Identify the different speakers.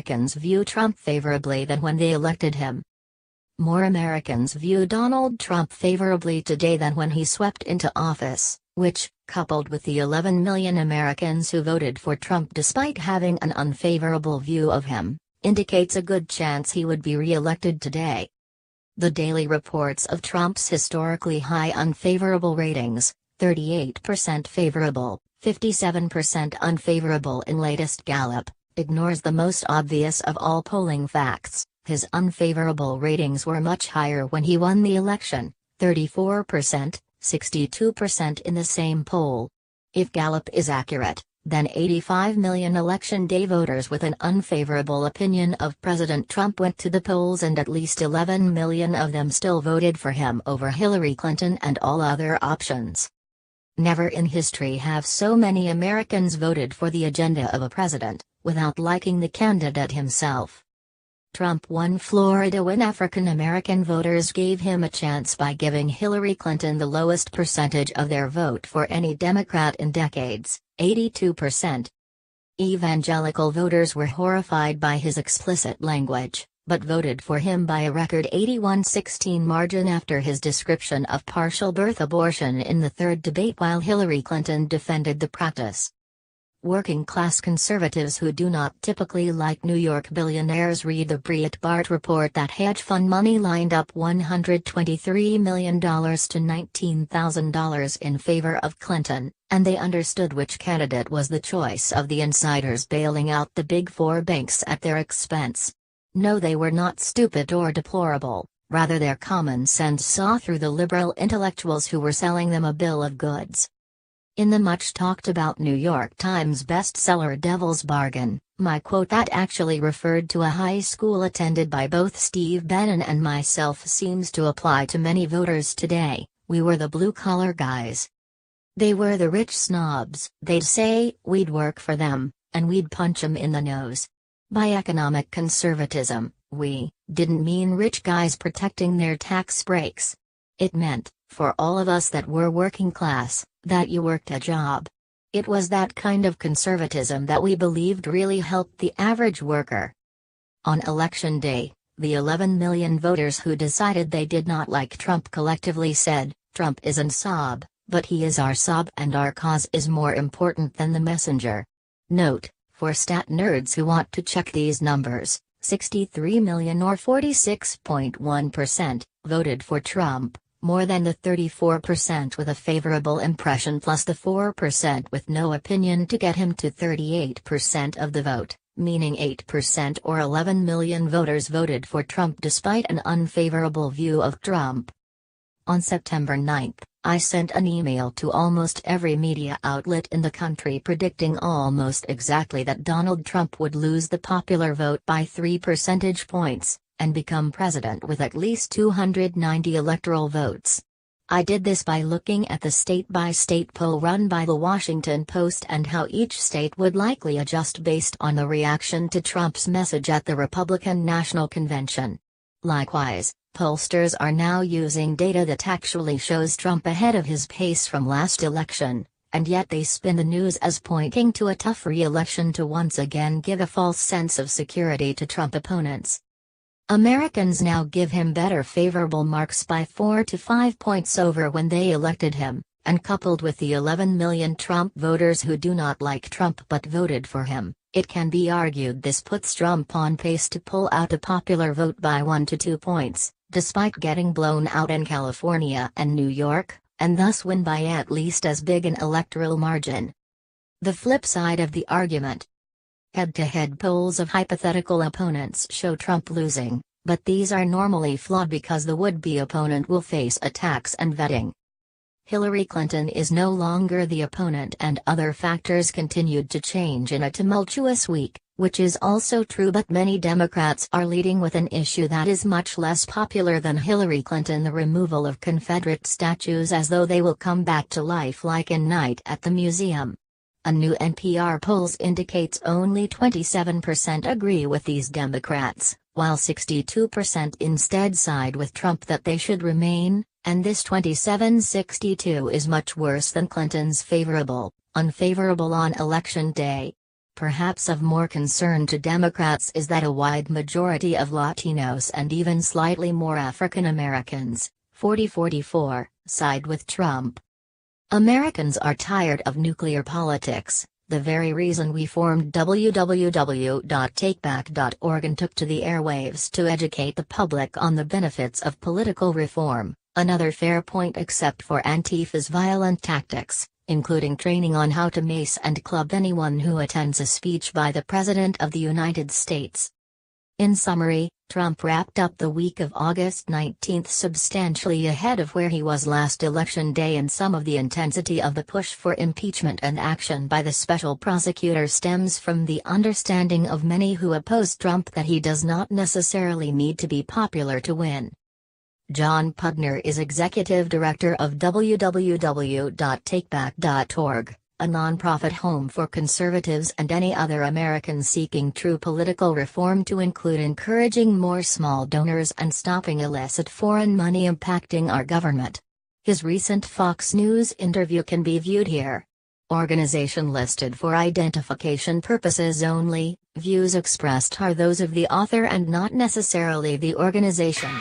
Speaker 1: Americans view Trump favorably than when they elected him. More Americans view Donald Trump favorably today than when he swept into office, which, coupled with the 11 million Americans who voted for Trump despite having an unfavorable view of him, indicates a good chance he would be re-elected today. The Daily reports of Trump's historically high unfavorable ratings, 38% favorable, 57% unfavorable in latest Gallup, ignores the most obvious of all polling facts. His unfavorable ratings were much higher when he won the election, 34%, 62% in the same poll. If Gallup is accurate, then 85 million Election Day voters with an unfavorable opinion of President Trump went to the polls, and at least 11 million of them still voted for him over Hillary Clinton and all other options. Never in history have so many Americans voted for the agenda of a president, without liking the candidate himself. Trump won Florida when African American voters gave him a chance by giving Hillary Clinton the lowest percentage of their vote for any Democrat in decades, 82%. Evangelical voters were horrified by his explicit language, but voted for him by a record 81-16 margin after his description of partial birth abortion in the third debate while Hillary Clinton defended the practice. Working-class conservatives who do not typically like New York billionaires read the Breitbart report that hedge fund money lined up $123 million to $19,000 in favor of Clinton, and they understood which candidate was the choice of the insiders bailing out the Big Four banks at their expense. No, they were not stupid or deplorable, rather their common sense saw through the liberal intellectuals who were selling them a bill of goods. In the much-talked-about New York Times bestseller Devil's Bargain, my quote that actually referred to a high school attended by both Steve Bannon and myself seems to apply to many voters today: we were the blue-collar guys. They were the rich snobs. They'd say we'd work for them, and we'd punch 'em in the nose. By economic conservatism, we didn't mean rich guys protecting their tax breaks. It meant, for all of us that were working class, that you worked a job. It was that kind of conservatism that we believed really helped the average worker. On Election Day, the 11 million voters who decided they did not like Trump collectively said, "Trump isn't Saab, but he is our Saab, and our cause is more important than the messenger." Note, for stat nerds who want to check these numbers, 63 million or 46.1% voted for Trump, more than the 34% with a favorable impression plus the 4% with no opinion to get him to 38% of the vote, meaning 8% or 11 million voters voted for Trump despite an unfavorable view of Trump. On September 9, I sent an email to almost every media outlet in the country predicting almost exactly that Donald Trump would lose the popular vote by 3 percentage points, and become president with at least 290 electoral votes. I did this by looking at the state-by-state poll run by The Washington Post and how each state would likely adjust based on the reaction to Trump's message at the Republican National Convention. Likewise, pollsters are now using data that actually shows Trump ahead of his pace from last election, and yet they spin the news as pointing to a tough re-election to once again give a false sense of security to Trump opponents. Americans now give him better favorable marks by 4 to 5 points over when they elected him, and coupled with the 11 million Trump voters who do not like Trump but voted for him, it can be argued this puts Trump on pace to pull out a popular vote by 1 to 2 points, despite getting blown out in California and New York, and thus win by at least as big an electoral margin. The flip side of the argument. Head-to-head polls of hypothetical opponents show Trump losing, but these are normally flawed because the would-be opponent will face attacks and vetting. Hillary Clinton is no longer the opponent, and other factors continued to change in a tumultuous week, which is also true, but many Democrats are leading with an issue that is much less popular than Hillary Clinton: the removal of Confederate statues as though they will come back to life like in Night at the Museum. A new NPR polls indicates only 27% agree with these Democrats, while 62% instead side with Trump that they should remain, and this 27-62 is much worse than Clinton's unfavorable on Election Day. perhaps of more concern to Democrats is that a wide majority of Latinos and even slightly more African Americans, 40-44, side with Trump. Americans are tired of nuclear politics, the very reason we formed www.takeback.org and took to the airwaves to educate the public on the benefits of political reform, another fair point except for Antifa's violent tactics, including training on how to mace and club anyone who attends a speech by the President of the United States. In summary, Trump wrapped up the week of August 19 substantially ahead of where he was last Election Day, and some of the intensity of the push for impeachment and action by the special prosecutor stems from the understanding of many who oppose Trump that he does not necessarily need to be popular to win. John Pudner is executive director of www.takeback.org, a nonprofit home for conservatives and any other Americans seeking true political reform, to include encouraging more small donors and stopping illicit foreign money impacting our government. His recent Fox News interview can be viewed here. Organization listed for identification purposes only. Views expressed are those of the author and not necessarily the organization.